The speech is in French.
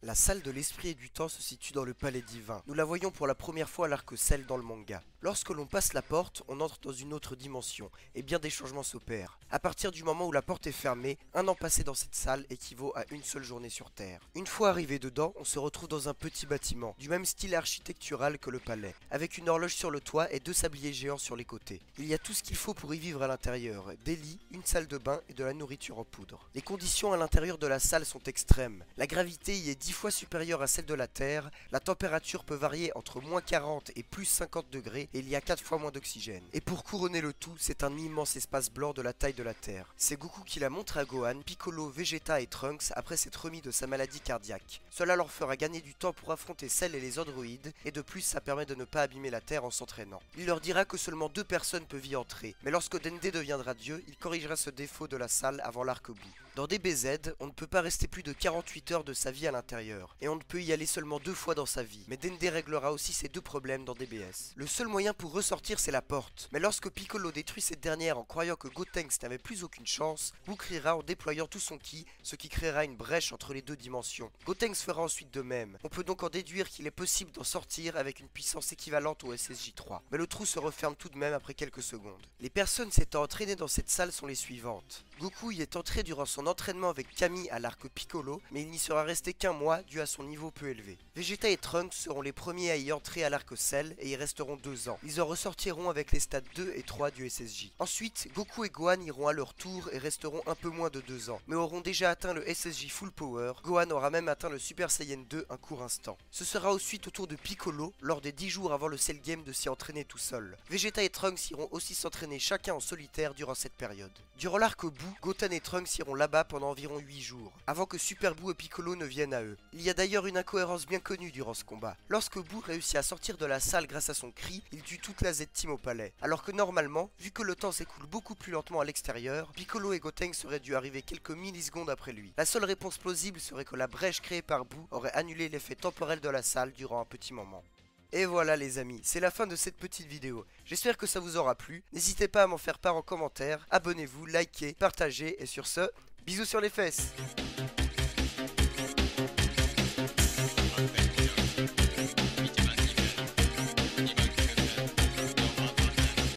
La salle de l'esprit et du temps se situe dans le palais divin. Nous la voyons pour la première fois à l'arc Cell dans le manga. Lorsque l'on passe la porte, on entre dans une autre dimension, et bien des changements s'opèrent. À partir du moment où la porte est fermée, un an passé dans cette salle équivaut à une seule journée sur Terre. Une fois arrivé dedans, on se retrouve dans un petit bâtiment, du même style architectural que le palais, avec une horloge sur le toit et deux sabliers géants sur les côtés. Il y a tout ce qu'il faut pour y vivre à l'intérieur, des lits, une salle de bain et de la nourriture en poudre. Les conditions à l'intérieur de la salle sont extrêmes. La gravité y est 10 fois supérieure à celle de la Terre, la température peut varier entre moins 40 et plus 50 degrés et il y a 4 fois moins d'oxygène. Et pour couronner le tout, c'est un immense espace blanc de la taille de la Terre. C'est Goku qui la montre à Gohan, Piccolo, Vegeta et Trunks après s'être remis de sa maladie cardiaque. Cela leur fera gagner du temps pour affronter Cell et les androïdes, et de plus ça permet de ne pas abîmer la Terre en s'entraînant. Il leur dira que seulement 2 personnes peuvent y entrer, mais lorsque Dende deviendra Dieu, il corrigera ce défaut de la salle avant l'arc-bout. Dans DBZ, on ne peut pas rester plus de 48 heures de sa vie à l'intérieur, et on ne peut y aller seulement 2 fois dans sa vie, mais Dende réglera aussi ces 2 problèmes dans DBS. Le seul moyen pour ressortir c'est la porte, mais lorsque Piccolo détruit cette dernière en croyant que Gotenks n'avait plus aucune chance, Boo criera en déployant tout son ki, ce qui créera une brèche entre les deux dimensions. Gotenks fera ensuite de même, on peut donc en déduire qu'il est possible d'en sortir avec une puissance équivalente au SSJ3, mais le trou se referme tout de même après quelques secondes. Les personnes s'étant entraînées dans cette salle sont les suivantes. Goku y est entré durant son entraînement avec Kami à l'arc Piccolo, mais il n'y sera resté qu'un mois dû à son niveau peu élevé. Vegeta et Trunks seront les premiers à y entrer à l'arc Cell et y resteront 2 ans. Ils en ressortiront avec les stades 2 et 3 du SSJ. Ensuite, Goku et Gohan iront à leur tour et resteront un peu moins de 2 ans, mais auront déjà atteint le SSJ Full Power. Gohan aura même atteint le Super Saiyan 2 un court instant. Ce sera ensuite au tour de Piccolo, lors des 10 jours avant le Cell Game, de s'y entraîner tout seul. Vegeta et Trunks iront aussi s'entraîner chacun en solitaire durant cette période. Durant l'arc Boo, Goten et Trunks iront là-bas pendant environ 8 jours, avant que Super Boo et Piccolo ne viennent à eux. Il y a d'ailleurs une incohérence bien connue durant ce combat. Lorsque Boo réussit à sortir de la salle grâce à son cri, il tue toute la Z-Team au palais. Alors que normalement, vu que le temps s'écoule beaucoup plus lentement à l'extérieur, Piccolo et Gotenks seraient dû arriver quelques millisecondes après lui. La seule réponse plausible serait que la brèche créée par Boo aurait annulé l'effet temporel de la salle durant un petit moment. Et voilà les amis, c'est la fin de cette petite vidéo. J'espère que ça vous aura plu. N'hésitez pas à m'en faire part en commentaire. Abonnez-vous, likez, partagez et sur ce, bisous sur les fesses.